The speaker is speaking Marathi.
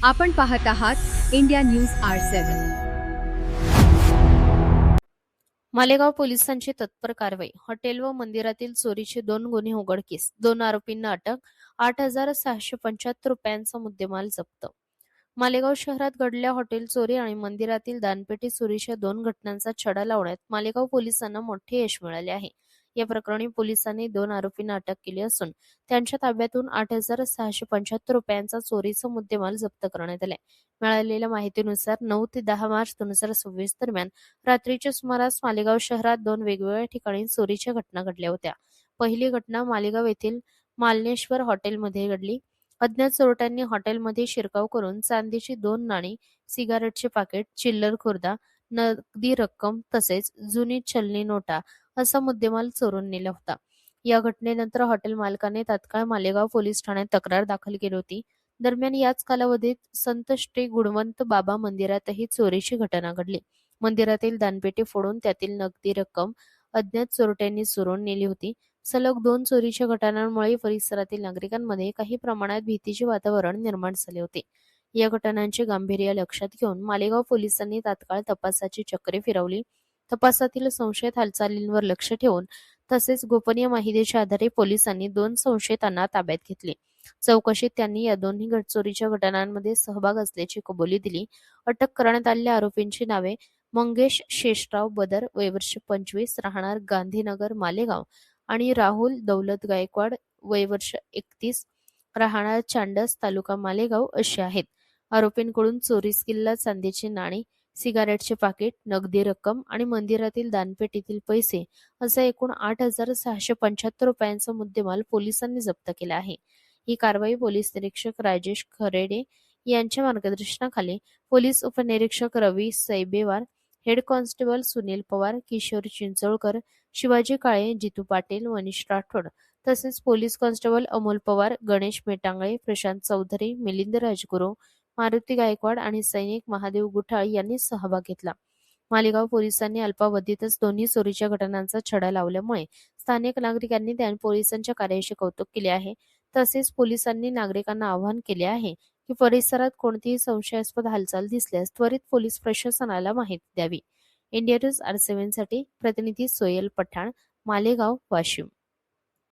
आपण पाहत आहात इंडिया न्यूज R7. मालेगाव पोलिसांची तत्पर कारवाई. हॉटेल व मंदिरातील चोरीचे 2 गुन्हे उघडकीस. 2 आरोपींना अटक. 8,675 रुपयांचा मुद्देमाल जप्त. मालेगाव शहरात घडलेल्या हॉटेल चोरी आणि मंदिरातील दानपेटी चोरीच्या 2 घटनांचा छडा लावण्यात मालेगाव पोलिसांना मोठे यश मिळाले आहे. या प्रकरणी पोलिसांनी 2 आरोपींना अटक केली असून त्यांच्या ताब्यातून 8,675 रुपयांचा चोरीचा मुद्देमाल जप्त करण्यात आलाय. मिळालेल्या माहितीनुसार 9 ते 10 मार्च 2026 दरम्यान रात्रीच्या सुमारास मालेगाव शहरात 2 वेगवेगळ्या ठिकाणी चोरीच्या घटना घडल्या होत्या. पहिली घटना मालेगाव येथील मालनेश्वर हॉटेलमध्ये घडली. अज्ञात चोरट्यांनी हॉटेलमध्ये शिरकाव करून चांदीची 2 नाणी, सिगारेटचे पाकिट, चिल्लर खुर्दा, नगदी रक्कम तसेच जुनी चलनी नोटा असा मुद्देमाल चोरून नेला होता. या घटनेनंतर हॉटेल मालकाने तात्काळ मालेगाव पोलीस ठाण्यात तक्रार दाखल केली होती. दरम्यान याच कालावधीत संत श्री गुणवंत बाबा मंदिरातही चोरीची घटना घडली. मंदिरातील दानपेटी फोडून त्यातील नगदी रक्कम अज्ञात चोरट्यांनी चोरून नेली होती. सलग 2 चोरीच्या घटनांमुळे परिसरातील नागरिकांमध्ये काही प्रमाणात भीतीचे वातावरण निर्माण झाले होते. या घटनांचे गांभीर्य लक्षात घेऊन मालेगाव पोलिसांनी तात्काळ तपासाची चक्रे फिरवली. तपासातील संशयित हालचालींवर लक्ष ठेवून तसेच गोपनीय माहितीच्या आधारे पोलिसांनी 2 संशयितांना ताब्यात घेतले. चौकशीत त्यांनी या दोन्ही चोरीच्या घटनांमध्ये सहभाग असल्याची कबुली दिली. अटक करण्यात आलेल्या आरोपींची नावे मंगेश शेषराव बदर, वय वर्ष 25, राहणार गांधीनगर मालेगाव, आणि राहुल दौलत गायकवाड, वय वर्ष 31, राहणार चांडस, तालुका मालेगाव अशी आहेत. आरोपींकडून चोरीस गेलेल्या चांदीची नाणी, सिगारेटचे पाकिट, नगदी रक्कम आणि मंदिरातील दानपेटीतील पैसे असा एकूण 8,675 रुपयांचा मुद्देमाल पोलिसांनी जप्त केला आहे. ही कारवाई पोलीस निरीक्षक राजेश खरेडे यांच्या मार्गदर्शनाखाली पोलीस उपनिरीक्षक रवी सैबेवार, हेड कॉन्स्टेबल सुनील पवार, किशोर चिंचोळकर, शिवाजी काळे, जितू पाटील, मनीष राठोड तसेच पोलीस कॉन्स्टेबल अमोल पवार, गणेश मेटांगळे, प्रशांत चौधरी, मिलिंद राजगुरू, मारुती गायकवाड आणि सैनिक महादेव गुठाळ यांनी सहभाग घेतला. मालेगाव पोलिसांनी अल्पावधीतच दोन्ही चोरीच्या घटनांचा छडा लावल्यामुळे स्थानिक नागरिकांनी त्या पोलिसांच्या कार्याचे कौतुक केले आहे. तसेच पोलिसांनी नागरिकांना आवाहन केले आहे की परिसरात कोणतीही संशयास्पद हालचाल दिसल्यास त्वरित पोलीस प्रशासनाला माहिती द्यावी. इंडिया न्यूज R7 साठी प्रतिनिधी सोयल पठाण, मालेगाव, वाशिम.